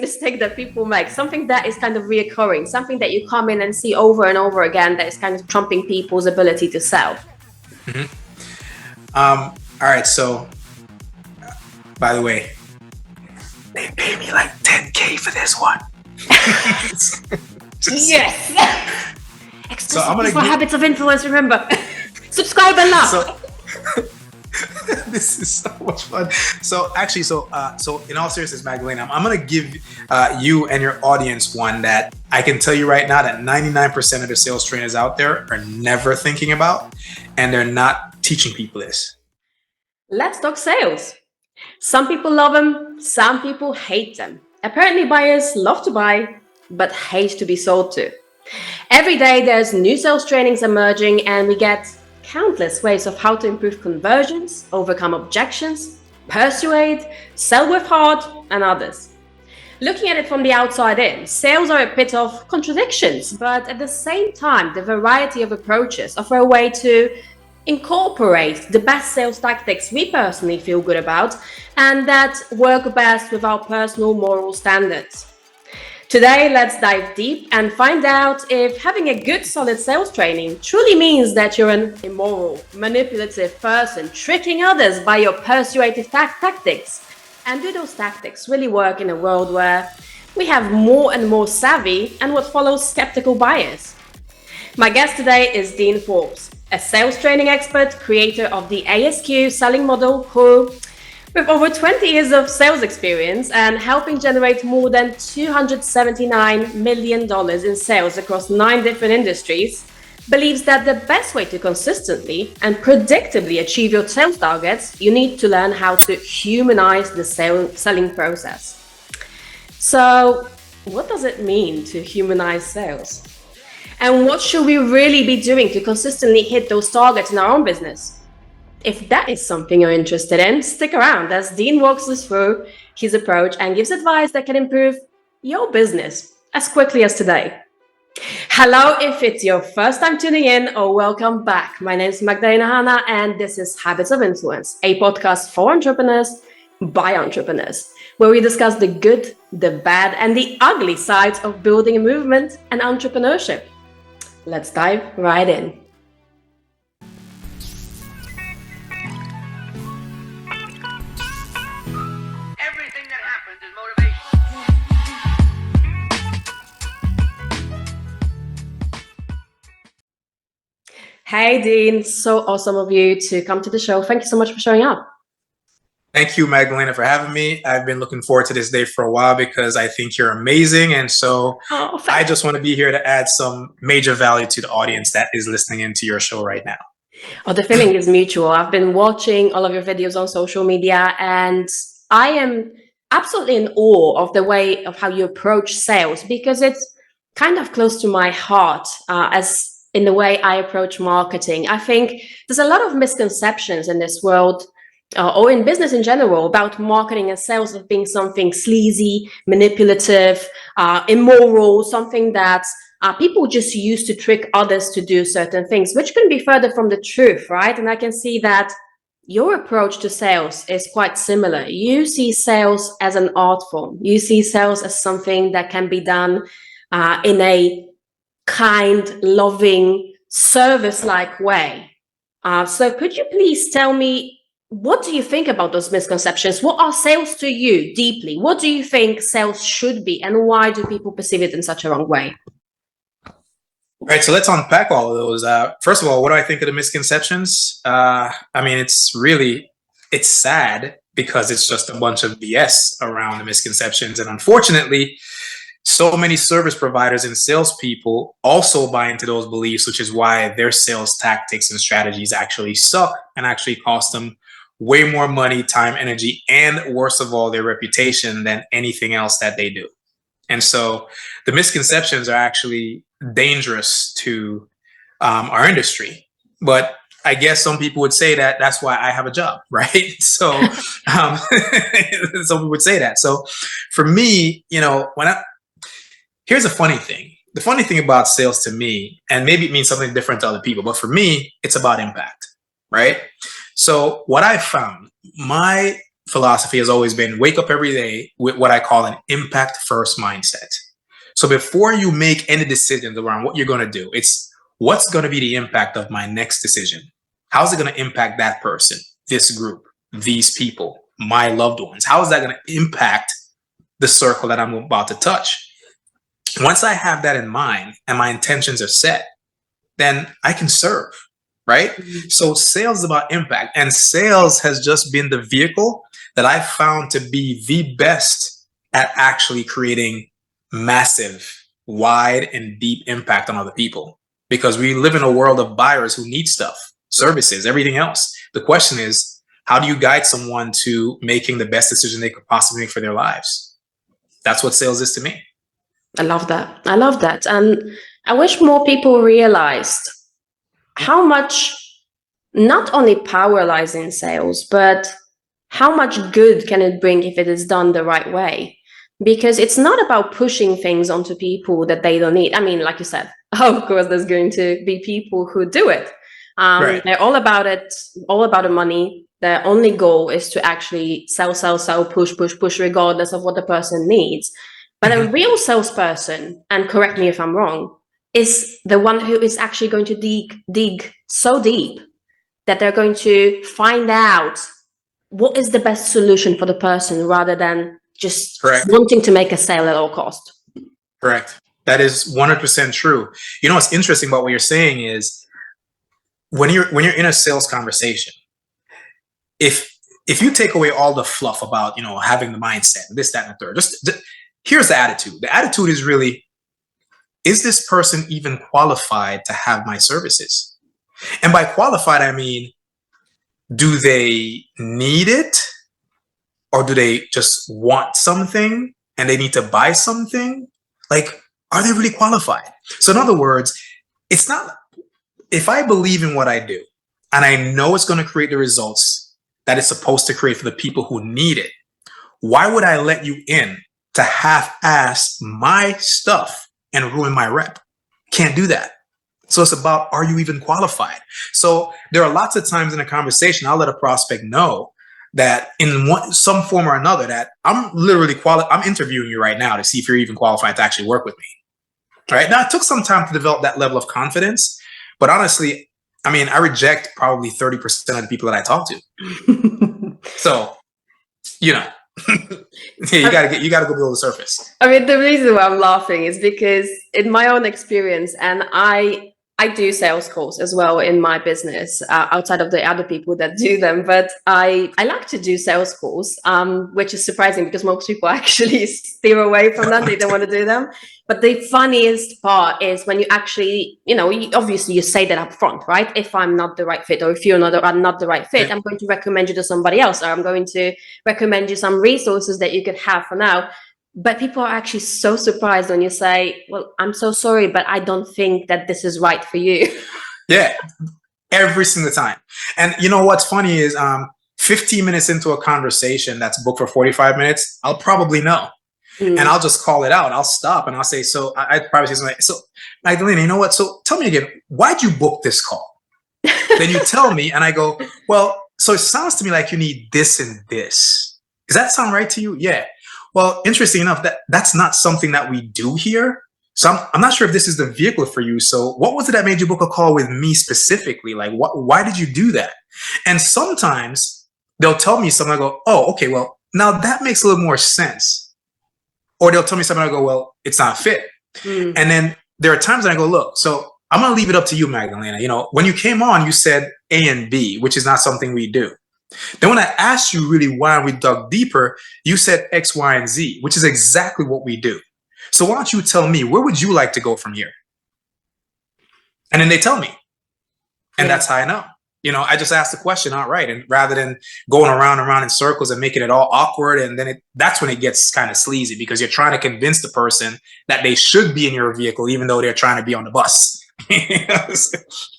mistake that people make, something that is kind of reoccurring, something that you come in and see over and over again that is kind of trumping people's ability to sell? All right. So, by the way, they pay me like $10K for this one. Yes. So I'm gonna for Habits of Influence. Remember, subscribe and love. So, this is so much fun. So actually, so in all seriousness, Magdalena, I'm gonna give you and your audience one that I can tell you right now that 99% of the sales trainers out there are never thinking about, and they're not teaching people this. Let's talk sales. Some people love them, some people hate them. Apparently buyers love to buy, but hate to be sold to. Every day there's new sales trainings emerging, and we get countless ways of how to improve conversions, overcome objections, persuade, sell with heart, and others. Looking at it from the outside in, sales are a pit of contradictions, but at the same time, the variety of approaches offer a way to incorporate the best sales tactics we personally feel good about and that work best with our personal moral standards. Today, let's dive deep and find out if having a good solid sales training truly means that you're an immoral, manipulative person tricking others by your persuasive tactics. And do those tactics really work in a world where we have more and more savvy and what follows skeptical buyers? My guest today is Dean Forbes, a sales training expert, creator of the ASQ selling model, who, with over 20 years of sales experience and helping generate more than $279 million in sales across 9 different industries, believes that the best way to consistently and predictably achieve your sales targets, you need to learn how to humanize the selling process. So, what does it mean to humanize sales? And what should we really be doing to consistently hit those targets in our own business? If that is something you're interested in, stick around as Dean walks us through his approach and gives advice that can improve your business as quickly as today. Hello, if it's your first time tuning in, or welcome back. My name is Magdalena Hanna, and this is Habits of Influence, a podcast for entrepreneurs by entrepreneurs, where we discuss the good, the bad, and the ugly sides of building a movement and entrepreneurship. Let's dive right in. Everything that happens is motivation. Hey, Dean, so awesome of you to come to the show. Thank you so much for showing up. Thank you, Magdalena, for having me. I've been looking forward to this day for a while because I think you're amazing. And so I just want to be here to add some major value to the audience that is listening into your show right now. Oh, the feeling is mutual. I've been watching all of your videos on social media, and I am absolutely in awe of the way of how you approach sales, because it's kind of close to my heart as in the way I approach marketing. I think there's a lot of misconceptions in this world or in business in general about marketing and sales as being something sleazy, manipulative, immoral, something that people just use to trick others to do certain things, which couldn't be further from the truth, right? And I can see that your approach to sales is quite similar. You see sales as an art form. You see sales as something that can be done in a kind, loving, service-like way. So could you please tell me, what do you think about those misconceptions? What are sales to you deeply? What do you think sales should be, and why do people perceive it in such a wrong way? All right, so let's unpack all of those. First of all, what do I think of the misconceptions? I mean, it's sad because it's just a bunch of BS around the misconceptions. And unfortunately, so many service providers and salespeople also buy into those beliefs, which is why their sales tactics and strategies actually suck and actually cost them way more money, time, energy, and worst of all, their reputation than anything else that they do. And so the misconceptions are actually dangerous to our industry. But I guess some people would say that that's why I have a job, right? So some people would say that. So for me, here's a funny thing. The funny thing about sales to me, and maybe it means something different to other people, but for me, it's about impact, right? So what I found, my philosophy has always been wake up every day with what I call an impact first mindset. So before you make any decisions around what you're going to do, it's what's going to be the impact of my next decision? How's it going to impact that person, this group, these people, my loved ones? How is that going to impact the circle that I'm about to touch? Once I have that in mind and my intentions are set, then I can serve, right? So sales is about impact, and sales has just been the vehicle that I found to be the best at actually creating massive, wide, and deep impact on other people, because we live in a world of buyers who need stuff, services, everything else. The question is, how do you guide someone to making the best decision they could possibly make for their lives? That's what sales is to me. I love that. I love that. And I wish more people realized how much not only power lies in sales, but how much good can it bring if it is done the right way? Because it's not about pushing things onto people that they don't need. I mean, like you said, of course, there's going to be people who do it. Right. They're all about it, all about the money. Their only goal is to actually sell, push, regardless of what the person needs. But a real salesperson, and correct me if I'm wrong, is the one who is actually going to dig so deep that they're going to find out what is the best solution for the person, rather than just wanting to make a sale at all cost. Correct. That is 100% true. You know, what's interesting about what you're saying is when you're in a sales conversation, if you take away all the fluff about, having the mindset, this, that, and the third, here's the attitude. The attitude is really, is this person even qualified to have my services? And by qualified, I mean, do they need it? Or do they just want something and they need to buy something? Like, are they really qualified? So in other words, it's not, if I believe in what I do and I know it's going to create the results that it's supposed to create for the people who need it, why would I let you in to half-ass my stuff and ruin my rep? Can't do that. So it's about, are you even qualified? So there are lots of times in a conversation, I'll let a prospect know that in some form or another, that I'm literally I'm interviewing you right now to see if you're even qualified to actually work with me. All right. Now, it took some time to develop that level of confidence, but honestly, I mean, I reject probably 30% of the people that I talk to. So, you gotta go below the surface. I mean, the reason why I'm laughing is because in my own experience, and I do sales calls as well in my business, outside of the other people that do them. But I like to do sales calls, which is surprising because most people actually steer away from them. They don't want to do them. But the funniest part is when you actually, obviously you say that up front, right? If I'm not the right fit, or if you're not the right fit, I'm going to recommend you to somebody else, or I'm going to recommend you some resources that you could have for now. But people are actually so surprised when you say, well, I'm so sorry, but I don't think that this is right for you. Yeah, every single time. And what's funny is 15 minutes into a conversation that's booked for 45 minutes, I'll probably know. And I'll just call it out. I'll stop and I'll say, so I'd probably say something like, so Magdalena, you know what? So tell me again, why'd you book this call? Then you tell me and I go, well, so it sounds to me like you need this and this. Does that sound right to you? Yeah. Well, interesting enough, that's not something that we do here. So I'm not sure if this is the vehicle for you. So what was it that made you book a call with me specifically? Like, why did you do that? And sometimes they'll tell me something. I go, oh, okay, well, now that makes a little more sense. Or they'll tell me something. I go, well, it's not fit. And then there are times that I go, look, so I'm going to leave it up to you, Magdalena. When you came on, you said A and B, which is not something we do. Then when I asked you really why we dug deeper, you said X, Y, and Z, which is exactly what we do. So why don't you tell me, where would you like to go from here? And then they tell me. And that's how I know. I just asked the question outright, and rather than going around and around in circles and making it all awkward, and then that's when it gets kind of sleazy, because you're trying to convince the person that they should be in your vehicle, even though they're trying to be on the bus.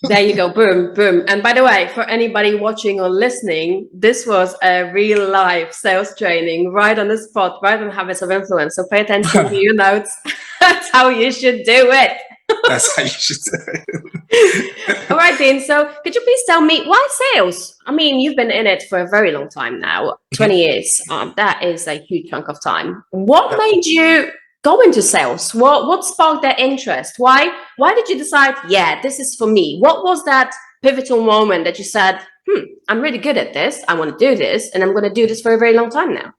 There you go. Boom, boom. And by the way, for anybody watching or listening, this was a real life sales training right on the spot, right on habits of influence. So pay attention to your notes. That's how you should do it. That's how you should do it. All right, Dean. So could you please tell me why sales? I mean, you've been in it for a very long time now, 20 years. That is a huge chunk of time. What made you go into sales? What sparked that interest? Why did you decide, yeah, this is for me? What was that pivotal moment that you said, I'm really good at this. I want to do this, and I'm going to do this for a very long time now?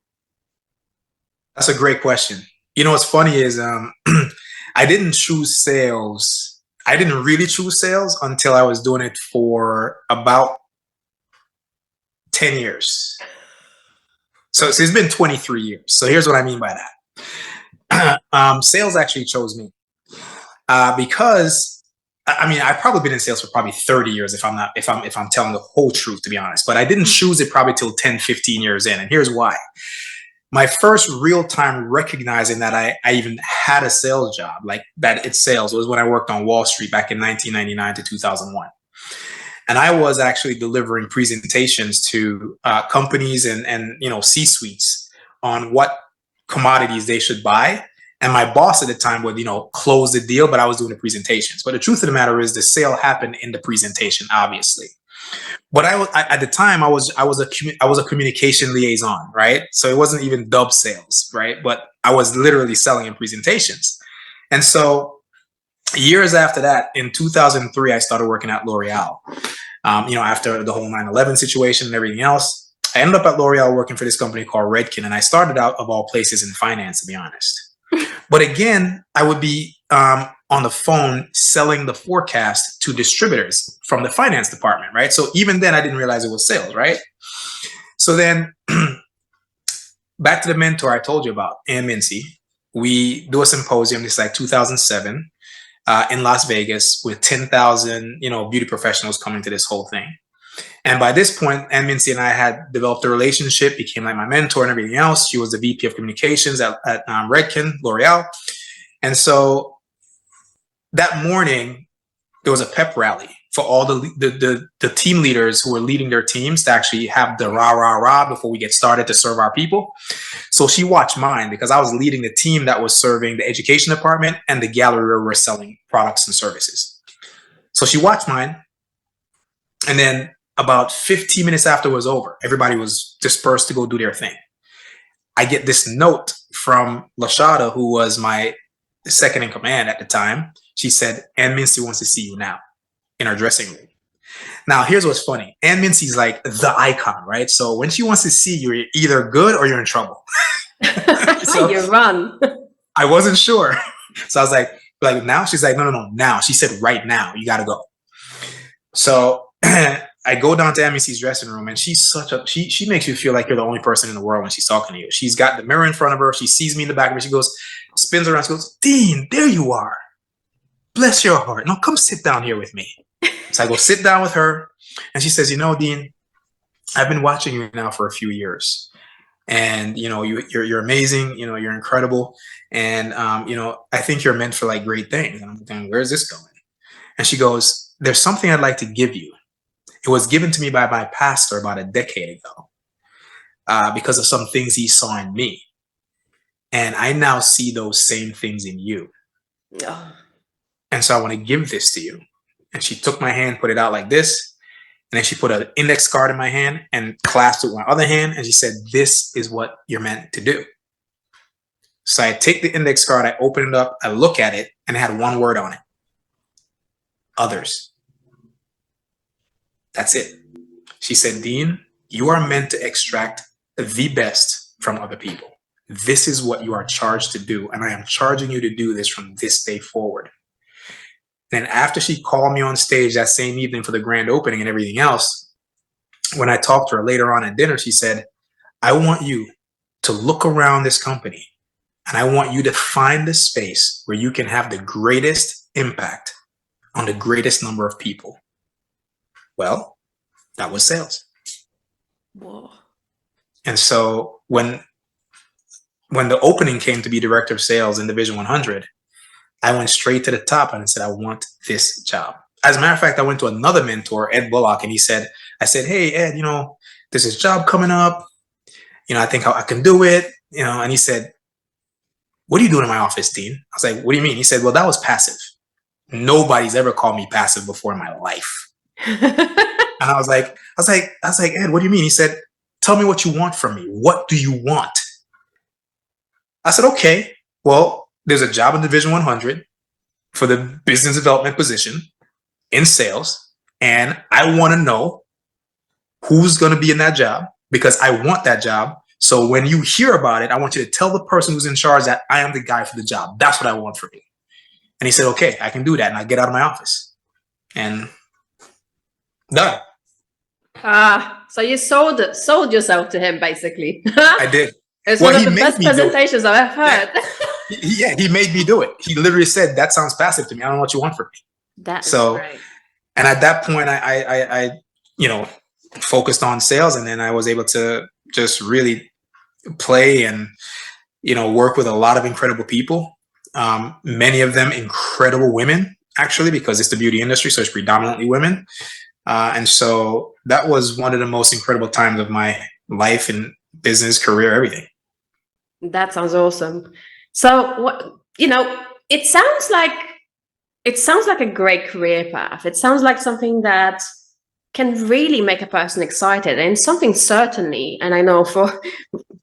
That's a great question. You know, what's funny is I didn't choose sales. I didn't really choose sales until I was doing it for about 10 years. So it's been 23 years. So here's what I mean by that. Sales actually chose me because I mean, I've probably been in sales for probably 30 years if I'm telling the whole truth, to be honest. But I didn't choose it probably till 10, 15 years in. And here's why. My first real time recognizing that I even had a sales job, like that it's sales, was when I worked on Wall Street back in 1999 to 2001. And I was actually delivering presentations to companies and C-suites on what commodities they should buy. And my boss at the time would, close the deal, but I was doing the presentations. But the truth of the matter is the sale happened in the presentation, obviously. But at the time, I was a communication liaison, right? So it wasn't even dubbed sales, right? But I was literally selling in presentations. And so years after that, in 2003, I started working at L'Oreal. After the whole 9/11 situation and everything else, I ended up at L'Oreal working for this company called Redken. And I started out, of all places, in finance, to be honest. But again, I would be on the phone selling the forecast to distributors from the finance department, right? So even then, I didn't realize it was sales, right? So then back to the mentor I told you about, Ann Mincy. We do a symposium, it's like 2007, in Las Vegas with 10,000, beauty professionals coming to this whole thing. And by this point, Ann Mincy and I had developed a relationship, became like my mentor and everything else. She was the VP of communications at Redken, L'Oreal. And so that morning, there was a pep rally for all the team leaders who were leading their teams to actually have the rah, rah, rah before we get started to serve our people. So she watched mine because I was leading the team that was serving the education department and the gallery where we're selling products and services. So she watched mine. And then about 15 minutes after it was over, everybody was dispersed to go do their thing. I get this note from Lashada, who was my second in command at the time. She said, Ann Mincy wants to see you now in her dressing room. Now, here's what's funny. Ann Mincy's like the icon, right? So when she wants to see you, you're either good or you're in trouble. So you run. I wasn't sure. So I was like now? She's like, no, now. She said, right now, you got to go. So I go down to Ann Mincy's dressing room, and she's she makes you feel like you're the only person in the world when she's talking to you. She's got the mirror in front of her. She sees me in the back of her. She goes, spins around. She goes, Dean, there you are. Bless your heart. No, come sit down here with me. So I go sit down with her, and she says, Dean, I've been watching you now for a few years, and you're amazing. You're incredible, and I think you're meant for like great things. And I'm thinking, where's this going? And she goes, there's something I'd like to give you. It was given to me by my pastor about a decade ago because of some things he saw in me. And I now see those same things in you. Oh. And so I want to give this to you. And she took my hand, put it out like this. And then she put an index card in my hand and clasped it with my other hand. And she said, this is what you're meant to do. So I take the index card, I open it up, I look at it, and it had one word on it. Others. That's it. She said, Dean, you are meant to extract the best from other people. This is what you are charged to do. And I am charging you to do this from this day forward. Then after she called me on stage that same evening for the grand opening and everything else, when I talked to her later on at dinner, she said, I want you to look around this company and I want you to find the space where you can have the greatest impact on the greatest number of people. Well, that was sales. Whoa. And so when the opening came to be director of sales in Division 100, I went straight to the top and I said, I want this job. As a matter of fact, I went to another mentor, Ed Bullock, and I said, hey, Ed, there's this job coming up. I think I can do it. And he said, what are you doing in my office, Dean? I was like, what do you mean? He said, well, that was passive. nobody's ever called me passive before in my life. And I was like, Ed, what do you mean? He said, tell me what you want from me. What do you want? I said, okay, well, there's a job in Division 100 for the business development position in sales. And I want to know who's going to be in that job because I want that job. So when you hear about it, I want you to tell the person who's in charge that I am the guy for the job. That's what I want from you. And he said, okay, I can do that. And I get out of my office and done. So you sold yourself to him, basically. I did. It's one of the best presentations I've ever heard. Yeah, he made me do it. He literally said, that sounds passive to me. I don't know what you want from me. That's great. And at that point, I focused on sales, and then I was able to just really play and, work with a lot of incredible people. Many of them incredible women, actually, because it's the beauty industry. So it's predominantly women. And so that was one of the most incredible times of my life and business, career, everything. That sounds awesome. So, it sounds like a great career path. It sounds like something that can really make a person excited, and something certainly, and I know for,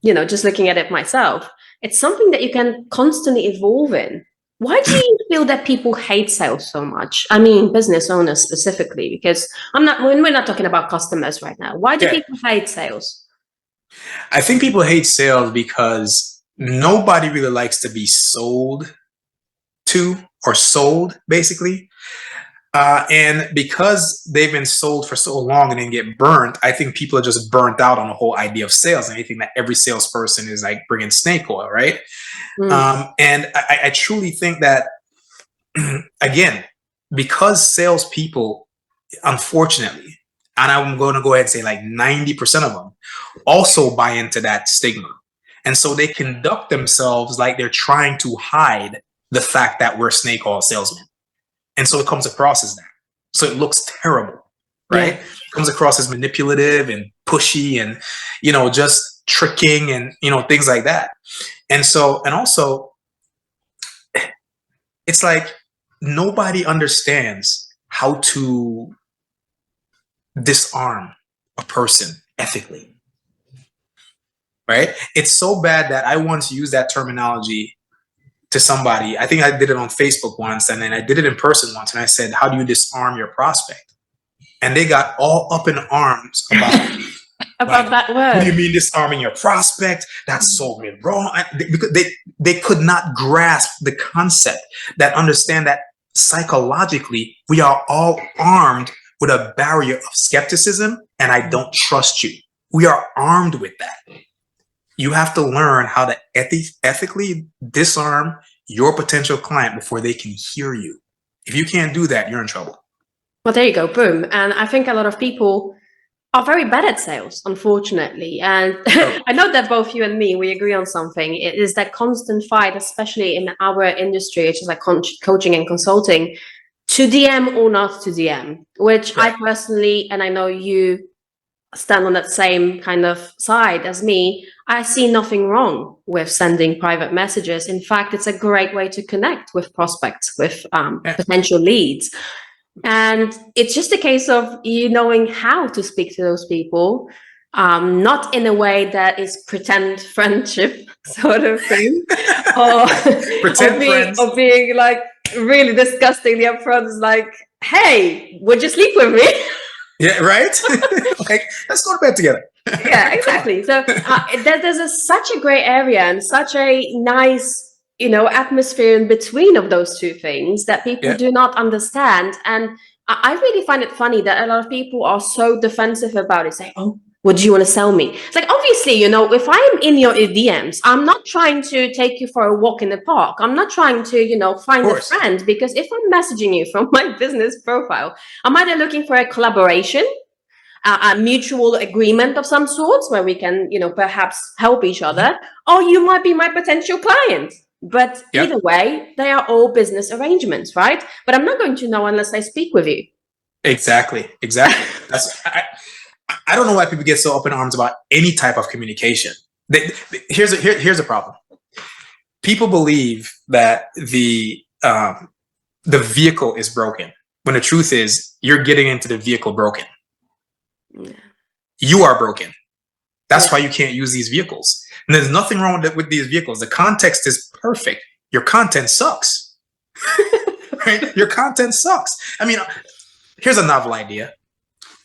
just looking at it myself, it's something that you can constantly evolve in. Why do you feel that people hate sales so much? I mean, business owners specifically, because we're not talking about customers right now. Why do people hate sales? I think people hate sales because nobody really likes to be sold to or sold, basically. And because they've been sold for so long and then get burnt, I think people are just burnt out on the whole idea of sales, and they think that every salesperson is like bringing snake oil, right? And I truly think that, again, because salespeople, unfortunately, and I'm going to go ahead and say like 90% of them also buy into that stigma. And so they conduct themselves like they're trying to hide the fact that we're snake oil salesmen. And so it comes across as that. So it looks terrible, right? Yeah. It comes across as manipulative and pushy and, just tricking and, things like that. And so, and also, it's like nobody understands how to disarm a person ethically, right? It's so bad that I once used that terminology to somebody. I think I did it on Facebook once, and then I did it in person once, and I said, how do you disarm your prospect? And they got all up in arms about that word. What do you mean disarming your prospect? That's so wrong. Because they could not grasp the concept, that understand that psychologically we are all armed with a barrier of skepticism and I don't trust you. We are armed with that. You have to learn how to ethically disarm your potential client before they can hear you. If you can't do that, you're in trouble. Well, there you go, boom. And I think a lot of people are very bad at sales, unfortunately. And I know that both you and me, we agree on something. It is that constant fight, especially in our industry, which is like coaching and consulting, to DM or not to DM, which I personally, and I know you stand on that same kind of side as me, I see nothing wrong with sending private messages. In fact, it's a great way to connect with prospects, with potential leads. And it's just a case of you knowing how to speak to those people, not in a way that is pretend friendship sort of thing, or being like really disgustingly upfront. Is like, hey, would you sleep with me? Yeah, right. Like, let's go to bed together. Yeah, exactly. So there's such a gray area and such a nice, atmosphere in between of those two things that people do not understand. And I really find it funny that a lot of people are so defensive about it, saying, oh, what do you want to sell me? It's like, obviously, if I'm in your DMs, I'm not trying to take you for a walk in the park. I'm not trying to, find a friend, because if I'm messaging you from my business profile, I'm either looking for a collaboration, a mutual agreement of some sorts where we can, perhaps help each other, or you might be my potential client. But either way, they are all business arrangements, right? But I'm not going to know unless I speak with you. Exactly. That's I don't know why people get so up in arms about any type of communication. Here's a problem. People believe that the the vehicle is broken, when the truth is you're getting into the vehicle broken. Yeah. You are broken. That's why you can't use these vehicles. And there's nothing wrong with these vehicles. The context is perfect. Your content sucks. Right? Your content sucks. I mean, here's a novel idea.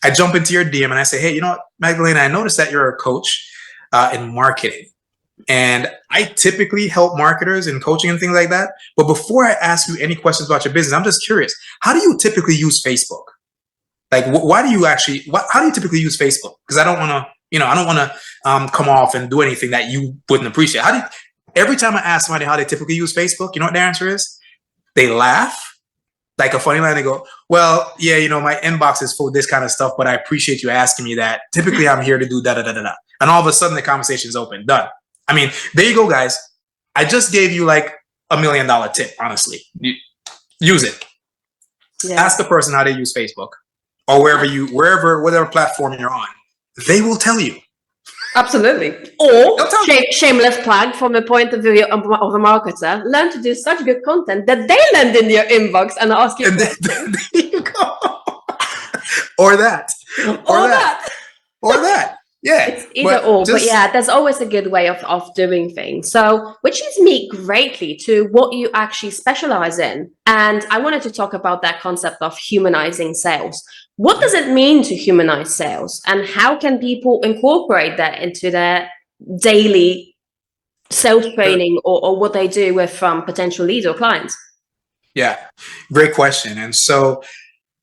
I jump into your DM and I say, hey, you know what, Magdalena, I noticed that you're a coach in marketing. And I typically help marketers in coaching and things like that. But before I ask you any questions about your business, I'm just curious, how do you typically use Facebook? Like, why do you actually, how do you typically use Facebook? Because I don't want to, I don't want to come off and do anything that you wouldn't appreciate. Every time I ask somebody how they typically use Facebook, you know what their answer is? They laugh. Like a funny line, they go, well, yeah, my inbox is full of this kind of stuff, but I appreciate you asking me that. Typically, I'm here to do da-da-da-da-da. And all of a sudden, the conversation's open. Done. I mean, there you go, guys. I just gave you like $1 million tip, honestly. Use it. Yeah. Ask the person how they use Facebook or whatever platform you're on. They will tell you. Absolutely. Or shameless plug from the point of view of a marketer, learn to do such good content that they land in your inbox and ask you. There you go. Or that. Or that. Yeah. It's either or. But yeah, there's always a good way of doing things. So, which leads me greatly to what you actually specialize in. And I wanted to talk about that concept of humanizing sales. What does it mean to humanize sales, and how can people incorporate that into their daily sales training or what they do with potential leads or clients? Yeah, great question. And so,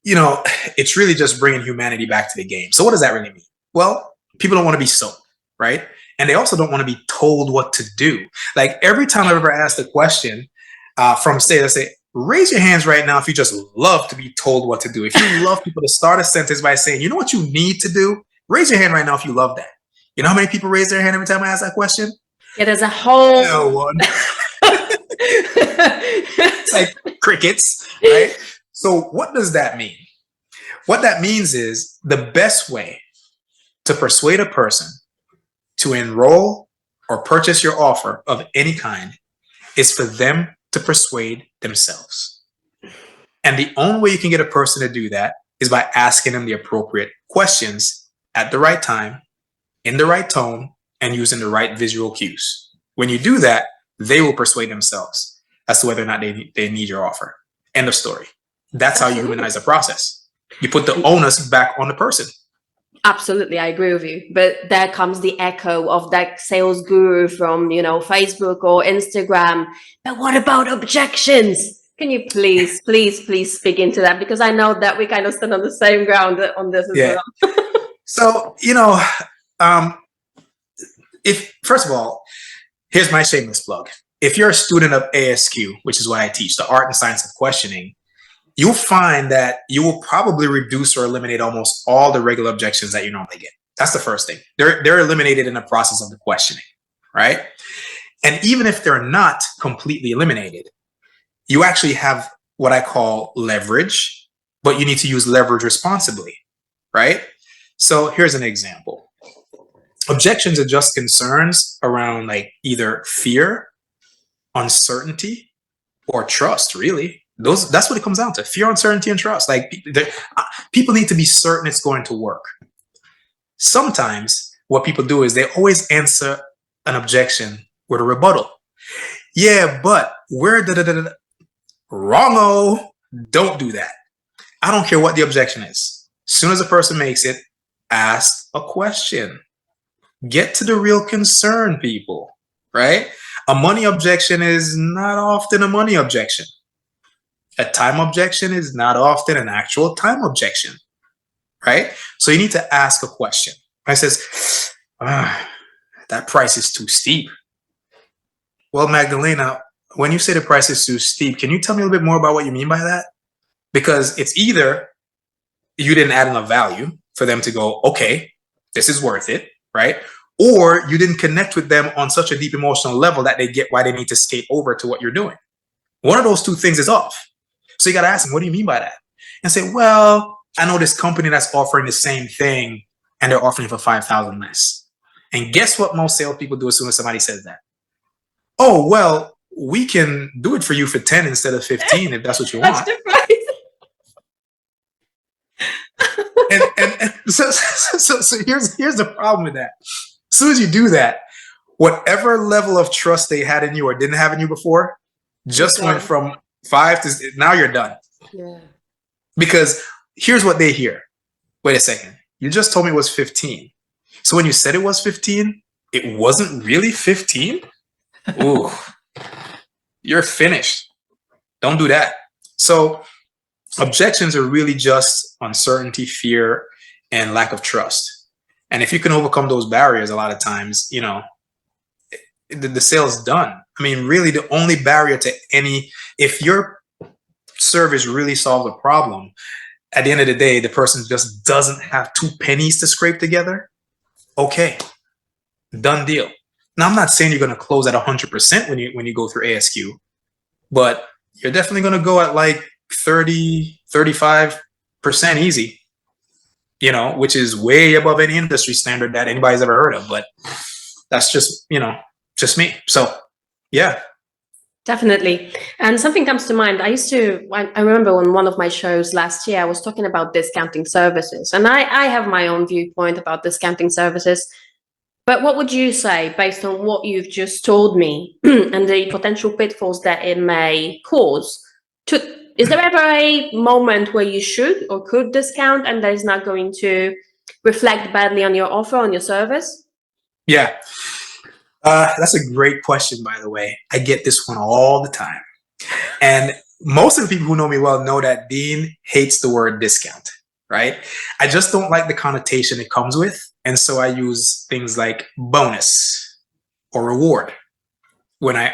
it's really just bringing humanity back to the game. So what does that really mean? Well, people don't want to be sold, right? And they also don't want to be told what to do. Like every time I've ever asked a question let's say, raise your hands right now if you just love to be told what to do. If you love people to start a sentence by saying, you know what you need to do? Raise your hand right now if you love that. You know how many people raise their hand every time I ask that question? Yeah, there's a whole... No one. It's like crickets, right? So what does that mean? What that means is the best way to persuade a person to enroll or purchase your offer of any kind is for them to persuade themselves. And the only way you can get a person to do that is by asking them the appropriate questions at the right time, in the right tone, and using the right visual cues. When you do that, they will persuade themselves as to whether or not they need your offer. End of story. That's how you humanize the process. You put the onus back on the person. Absolutely, I agree with you. But there comes the echo of that sales guru from, Facebook or Instagram. But what about objections? Can you please speak into that? Because I know that we kind of stand on the same ground on this as well. So, if first of all, here's my shameless plug. If you're a student of ASQ, which is what I teach, the art and science of questioning, you'll find that you will probably reduce or eliminate almost all the regular objections that you normally get. That's the first thing. They're eliminated in the process of the questioning, right? And even if they're not completely eliminated, you actually have what I call leverage, but you need to use leverage responsibly, right? So here's an example. Objections are just concerns around like either fear, uncertainty, or trust, really. That's what it comes down to: fear, uncertainty, and trust. Like people need to be certain it's going to work. Sometimes what people do is they always answer an objection with a rebuttal. Yeah, but we're wrong-o. Don't do that. I don't care what the objection is. As soon as a person makes it, ask a question. Get to the real concern, people, right? A money objection is not often a money objection. A time objection is not often an actual time objection, right? So you need to ask a question. I says, that price is too steep. Well, Magdalena, when you say the price is too steep, can you tell me a little bit more about what you mean by that? Because it's either you didn't add enough value for them to go, okay, this is worth it, right? Or you didn't connect with them on such a deep emotional level that they get why they need to skate over to what you're doing. One of those two things is off. So you got to ask them, what do you mean by that? And say, well, I know this company that's offering the same thing and they're offering it for $5,000 less. And guess what most salespeople do as soon as somebody says that? Oh, well, we can do it for you for 10 instead of 15 if that's what you That's want. the price. And so here's the problem with that. As soon as you do that, whatever level of trust they had in you or didn't have in you before just went from 5 to now you're done. Yeah. Because here's what they hear. Wait a second. You just told me it was 15. So when you said it was 15, it wasn't really 15? Ooh, you're finished. Don't do that. So objections are really just uncertainty, fear, and lack of trust. And if you can overcome those barriers, a lot of times, you know, the sale's done. I mean, really the only barrier to if your service really solves a problem, at the end of the day, the person just doesn't have 2 pennies to scrape together. Okay, done deal. Now, I'm not saying you're going to close at 100% when you go through ASQ, but you're definitely going to go at like 30, 35% easy, you know, which is way above any industry standard that anybody's ever heard of. But that's just, you know, just me. So, yeah. Definitely. And something comes to mind. I remember on one of my shows last year, I was talking about discounting services. And I have my own viewpoint about discounting services. But what would you say, based on what you've just told me and the potential pitfalls that it may cause? Is there ever a moment where you should or could discount and that is not going to reflect badly on your offer, on your service? Yeah. That's a great question, by the way. I get this one all the time. And most of the people who know me well know that Dean hates the word discount, right? I just don't like the connotation it comes with. And so I use things like bonus or reward and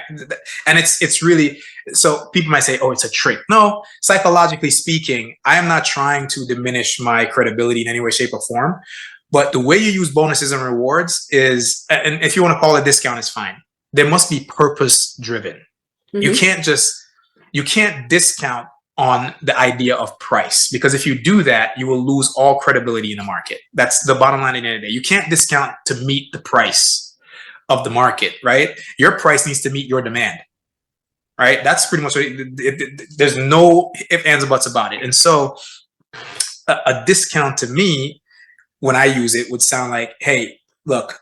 it's really, so people might say, oh, it's a trick. No, psychologically speaking, I am not trying to diminish my credibility in any way, shape, or form. But the way you use bonuses and rewards is, and if you want to call it discount, it's fine. There must be purpose driven. Mm-hmm. You can't discount on the idea of price, because if you do that, you will lose all credibility in the market. That's the bottom line at the end of the day. You can't discount to meet the price of the market, right? Your price needs to meet your demand, right? That's pretty much what there's no ifs, ands, or buts about it. And so a discount to me, when I use it, would sound like, hey, look,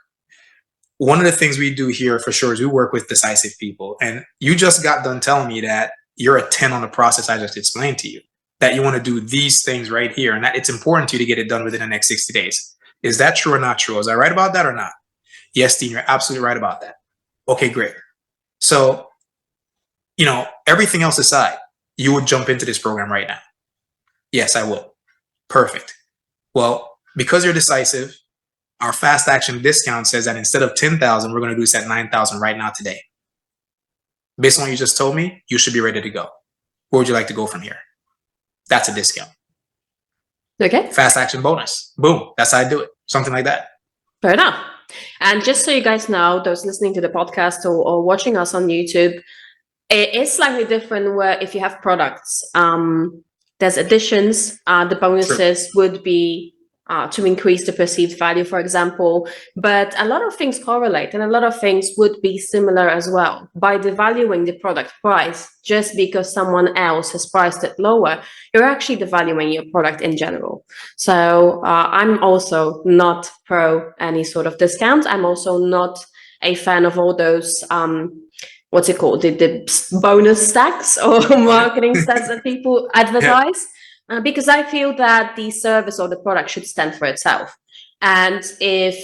one of the things we do here for sure is we work with decisive people. And you just got done telling me that you're a 10 on the process I just explained to you, that you want to do these things right here, and that it's important to you to get it done within the next 60 days. Is that true or not true? Is I right about that or not? Yes, Dean, you're absolutely right about that. Okay, great. So, you know, everything else aside, you would jump into this program right now. Yes, I would. Perfect. Well, because you're decisive, our fast action discount says that instead of 10,000, we're going to do this at 9,000 right now today. Based on what you just told me, you should be ready to go. Where would you like to go from here? That's a discount. Okay. Fast action bonus. Boom. That's how I do it. Something like that. Fair enough. And just so you guys know, those listening to the podcast or watching us on YouTube, it is slightly different where if you have products, there's additions, the bonuses would be to increase the perceived value, for example. But a lot of things correlate and a lot of things would be similar as well. By devaluing the product price, just because someone else has priced it lower, you're actually devaluing your product in general. So I'm also not pro any sort of discounts. I'm also not a fan of all those, what's it called? The bonus stacks or marketing stacks that people advertise. Yeah. Because I feel that the service or the product should stand for itself. And if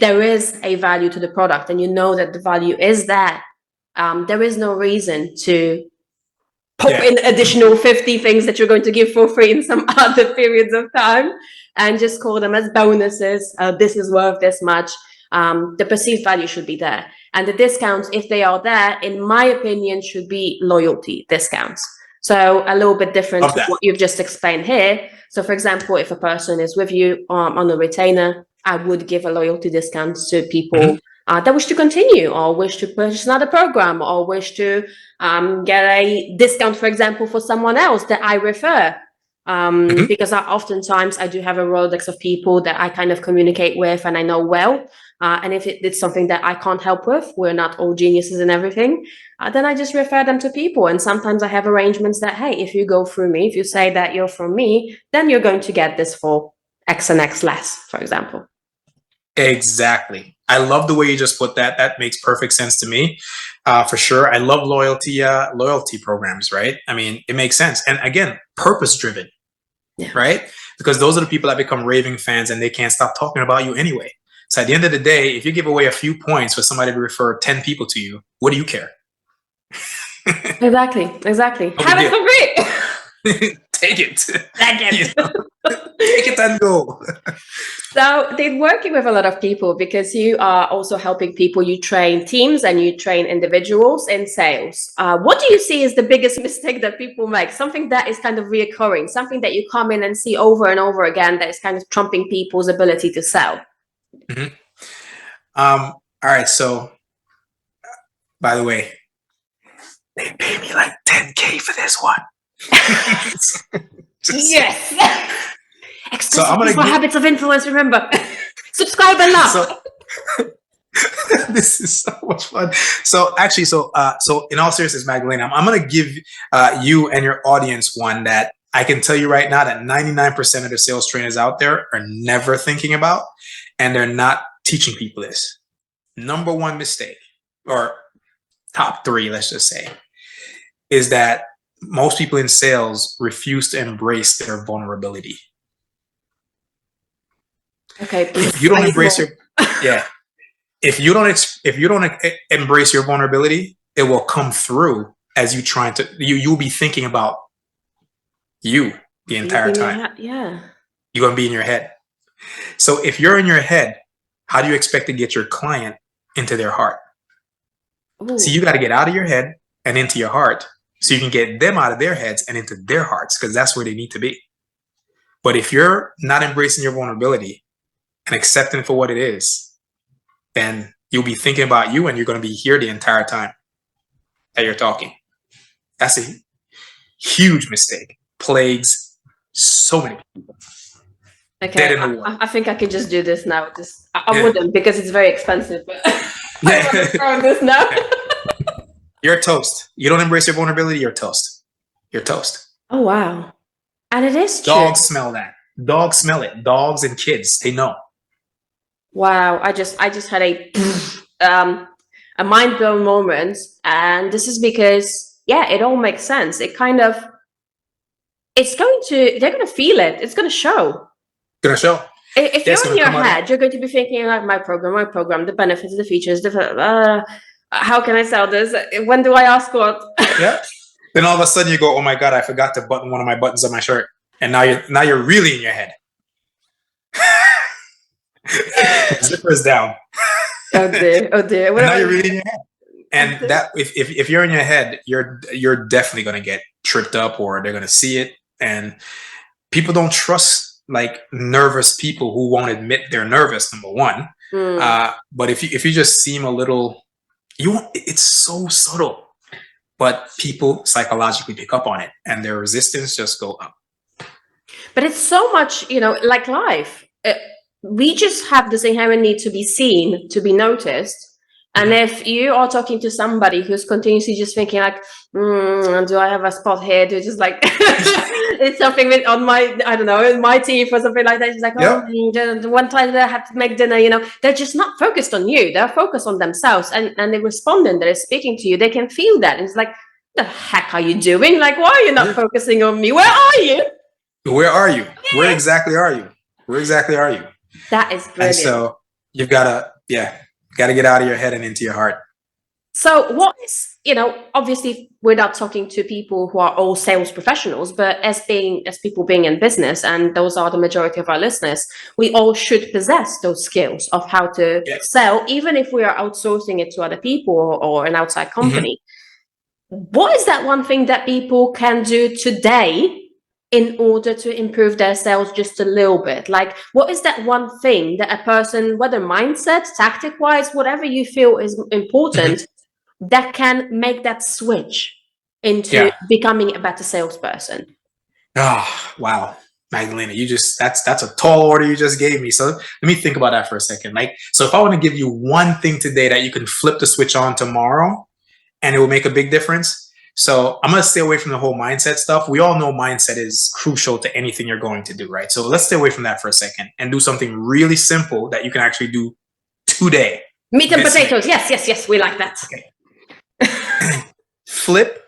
there is a value to the product and you know that the value is that, there is no reason to pop in additional 50 things that you're going to give for free in some other periods of time and just call them as bonuses. This is worth this much. The perceived value should be there. And the discounts, if they are there, in my opinion, should be loyalty discounts. So a little bit different to what you've just explained here. So for example, if a person is with you on a retainer, I would give a loyalty discount to people that wish to continue or wish to purchase another program or wish to get a discount, for example, for someone else that I refer. because oftentimes I do have a Rolodex of people that I kind of communicate with and I know well. And if it's something that I can't help with, we're not all geniuses and everything, then I just refer them to people. And sometimes I have arrangements that, hey, if you go through me, if you say that you're from me, then you're going to get this for X and X less, for example. Exactly. I love the way you just put that. That makes perfect sense to me, for sure. I love loyalty programs, right? I mean, it makes sense. And again, purpose driven, right? Because those are the people that become raving fans and they can't stop talking about you anyway. So at the end of the day, if you give away a few points for somebody to refer 10 people to you, what do you care? Exactly. Have it for free. Take it. Take it. Take it and go. So they're working with a lot of people because you are also helping people. You train teams and you train individuals in sales. What do you see is the biggest mistake that people make? Something that is kind of reoccurring, something that you come in and see over and over again that is kind of trumping people's ability to sell. Mm-hmm. All right. So, by the way, they pay me like 10K for this one. Yes. So I'm gonna habits of influence. Remember, subscribe and laugh. This is so much fun. So actually, so in all seriousness, Magdalena, I'm gonna give you and your audience one that I can tell you right now that 99% of the sales trainers out there are never thinking about, and they're not teaching people this. Number one mistake, or top three, let's just say, is that most people in sales refuse to embrace their vulnerability. Okay. If you don't embrace if you don't embrace your vulnerability, it will come through as you'll be thinking about you the entire time. Yeah. You're gonna be in your head. So if you're in your head, how do you expect to get your client into their heart? Ooh. So you got to get out of your head and into your heart so you can get them out of their heads and into their hearts, because that's where they need to be. But if you're not embracing your vulnerability and accepting it for what it is, then you'll be thinking about you and you're going to be here the entire time that you're talking. That's a huge mistake. Plagues so many people. Okay, I think I can just do this now. I wouldn't, because it's very expensive, but I want to start this now. You're toast. You don't embrace your vulnerability, you're toast. You're toast. Oh, wow. And it is true. Dogs smell that. Dogs smell it. Dogs and kids, they know. Wow, I just had a mind blown moment, and this is because it all makes sense. They're going to feel it. It's going to show. Gonna show. If you're in your head, you're going to be thinking like my program, the benefits, the features, how can I sell this? When do I ask what? Yeah. Then all of a sudden you go, oh my God, I forgot to button one of my buttons on my shirt. And now you're really in your head. Zipper's down. Oh dear. Now you're really in your head. And that if you're in your head, you're definitely gonna get tripped up, or they're gonna see it. And people don't trust like nervous people who won't admit they're nervous, number one. But if you just seem a little, it's so subtle, but people psychologically pick up on it and their resistance just go up. But it's so much, like life. We just have this inherent need to be seen, to be noticed. And if you are talking to somebody who's continuously just thinking like, do I have a spot here? Do just like, it's something on my, I don't know, in my teeth or something like that. It's like, the one time that I have to make dinner, they're just not focused on you. They're focused on themselves, and they respond and they're speaking to you. They can feel that. And it's like, the heck are you doing? Like, why are you not focusing on me? Where are you? Where are you? Where exactly are you? That is brilliant. And so you've got to get out of your head and into your heart. So what is, obviously we're not talking to people who are all sales professionals, but as people being in business, and those are the majority of our listeners, we all should possess those skills of how to sell, even if we are outsourcing it to other people or an outside company. What is that one thing that people can do today in order to improve their sales just a little bit? Like, what is that one thing that a person, whether mindset, tactic wise, whatever you feel is important, that can make that switch into becoming a better salesperson? Oh, wow. Magdalena, that's a tall order you just gave me. So let me think about that for a second. Like, so if I want to give you one thing today that you can flip the switch on tomorrow and it will make a big difference. So I'm going to stay away from the whole mindset stuff. We all know mindset is crucial to anything you're going to do, right? So let's stay away from that for a second and do something really simple that you can actually do today. Meat and potatoes. Yes, yes, yes. We like that. Okay. Flip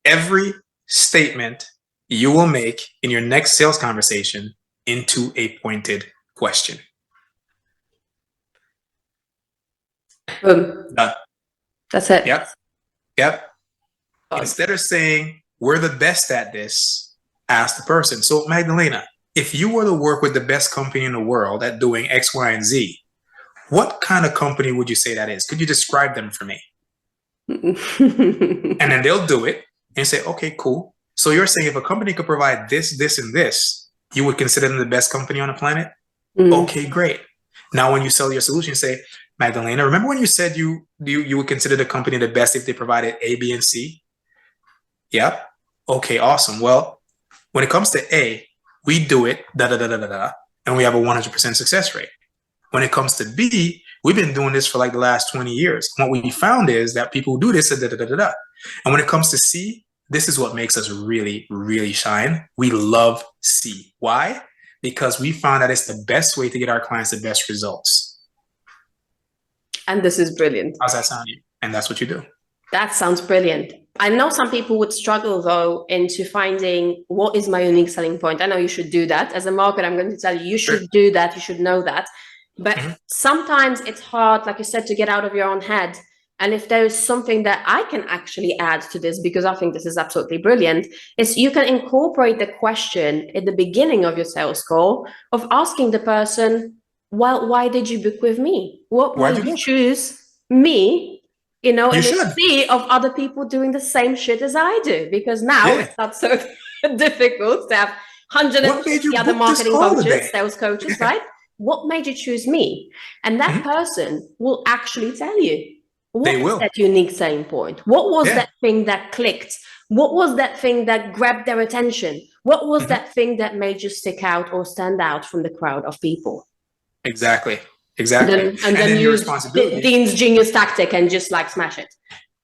every statement you will make in your next sales conversation into a pointed question. Boom. Done. That's it. Yep. Instead of saying, we're the best at this, ask the person. So, Magdalena, if you were to work with the best company in the world at doing X, Y, and Z, what kind of company would you say that is? Could you describe them for me? And then they'll do it and say, okay, cool. So you're saying if a company could provide this, this, and this, you would consider them the best company on the planet? Okay, great. Now, when you sell your solution, you say, Magdalena, remember when you said you would consider the company the best if they provided A, B, and C? Yep. Okay, awesome. Well, when it comes to A, we do it, and we have a 100% success rate. When it comes to B, we've been doing this for like the last 20 years. And what we found is that people who do this, And when it comes to C, this is what makes us really, really shine. We love C. Why? Because we found that it's the best way to get our clients the best results. And this is brilliant. How's that sound to you? And that's what you do. That sounds brilliant. I know some people would struggle though into finding what is my unique selling point. I know you should do that. As a marketer, I'm going to tell you, you should do that. You should know that. But sometimes it's hard, like you said, to get out of your own head. And if there is something that I can actually add to this, because I think this is absolutely brilliant, is you can incorporate the question at the beginning of your sales call of asking the person, well, why did you book with me? What made you choose me? You know, in a sea of other people doing the same shit as I do, because now it's not so difficult to have 150 other marketing coaches, sales coaches, right? What made you choose me? And that person will actually tell you. What is that unique selling point? What was that thing that clicked? What was that thing that grabbed their attention? What was that thing that made you stick out or stand out from the crowd of people? Exactly. And then use Dean's genius tactic and just like smash it.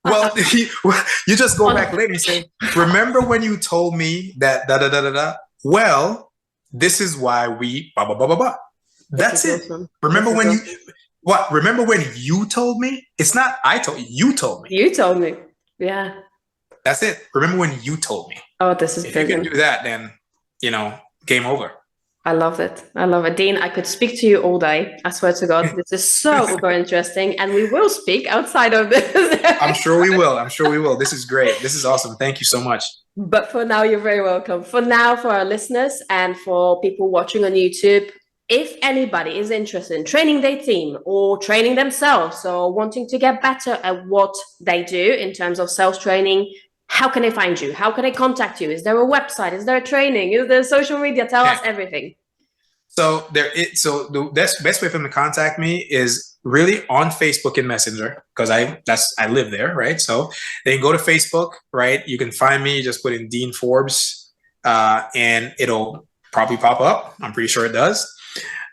Well, you just go back later and say, remember when you told me that Well, this is why we blah, blah, blah, blah, blah. That's it. Awesome. Remember when you told me? It's not I told you. You told me. You told me. Yeah. That's it. Remember when you told me. Oh, this is brilliant. If you can do that, then, game over. I love it. I love it. Dean, I could speak to you all day. I swear to God, this is so uber interesting. And we will speak outside of this. I'm sure we will. This is great. This is awesome. Thank you so much. But for now, you're very welcome. For now, for our listeners and for people watching on YouTube, if anybody is interested in training their team or training themselves or wanting to get better at what they do in terms of sales training, how can they find you? How can they contact you? Is there a website? Is there a training? Is there social media? Tell us everything. So the best way for them to contact me is really on Facebook and Messenger, because I live there, right? So they can go to Facebook, right? You can find me, just put in Dean Forbes, and it'll probably pop up. I'm pretty sure it does.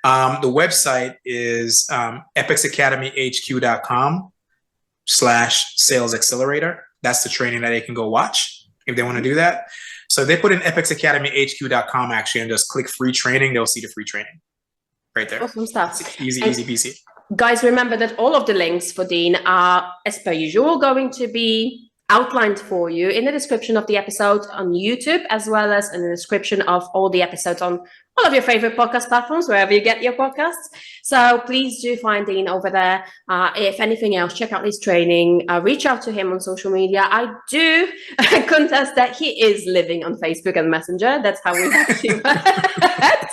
The website is epixacademyhq.com/sales accelerator. That's the training that they can go watch if they want to do that. So if they put in epixacademyhq.com actually and just click free training, they'll see the free training right there. Awesome stuff. It's easy peasy. Guys, remember that all of the links for Dean are, as per usual, going to be outlined for you in the description of the episode on YouTube, as well as in the description of all the episodes on all of your favorite podcast platforms, wherever you get your podcasts. So please do find Dean over there. If anything else, check out his training, reach out to him on social media. I do contest that he is living on Facebook and Messenger. That's how we actually met.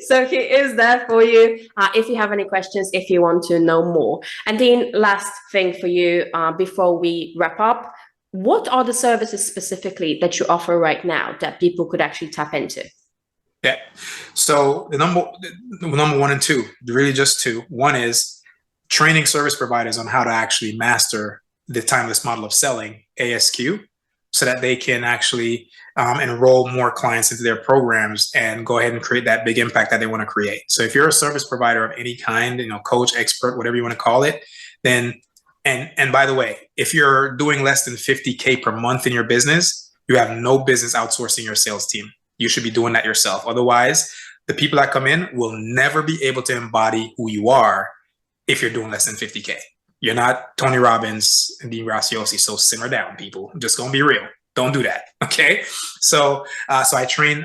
So he is there for you if you have any questions, if you want to know more. And Dean, last thing for you before we wrap up, what are the services specifically that you offer right now that people could actually tap into? Yeah. So the number one and two, really just two. One is training service providers on how to actually master the timeless model of selling, ASQ. so that they can actually enroll more clients into their programs and go ahead and create that big impact that they want to create. So if you're a service provider of any kind, coach, expert, whatever you want to call it, then, and by the way, if you're doing less than 50K per month in your business, you have no business outsourcing your sales team. You should be doing that yourself. Otherwise, the people that come in will never be able to embody who you are if you're doing less than 50K. You're not Tony Robbins and Dean Graziosi, so simmer down, people. I'm just gonna be real. Don't do that, okay? So I train,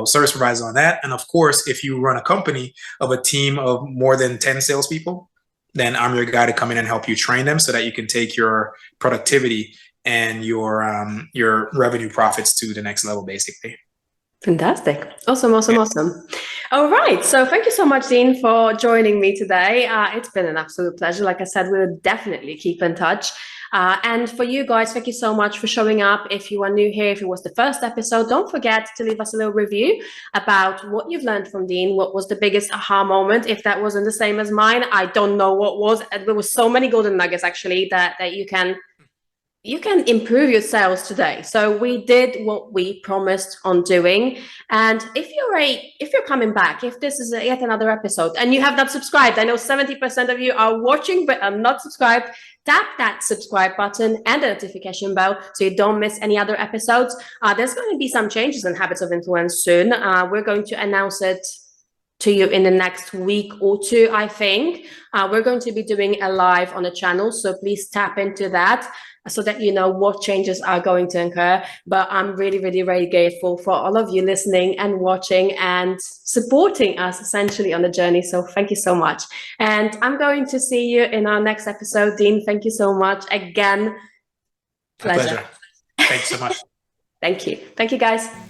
service providers on that. And of course, if you run a company of a team of more than 10 salespeople, then I'm your guy to come in and help you train them so that you can take your productivity and your revenue profits to the next level, basically. Fantastic. Awesome. All right. So thank you so much, Dean, for joining me today. It's been an absolute pleasure. Like I said, we'll definitely keep in touch. And for you guys, thank you so much for showing up. If you are new here, if it was the first episode, don't forget to leave us a little review about what you've learned from Dean. What was the biggest aha moment? If that wasn't the same as mine, I don't know what was. There were so many golden nuggets, actually, that you can improve your sales today. So we did what we promised on doing. And if you're coming back, if this is yet another episode and you have not subscribed, I know 70% of you are watching but are not subscribed, tap that subscribe button and the notification bell so you don't miss any other episodes. There's going to be some changes in Habits of Influence soon. We're going to announce it to you in the next week or two, I think. We're going to be doing a live on the channel, so please tap into that so that you know what changes are going to occur. But I'm really, really, really grateful for all of you listening and watching and supporting us essentially on the journey. So thank you so much. And I'm going to see you in our next episode. Dean, thank you so much again. Pleasure. Thanks so much. Thank you. Thank you, guys.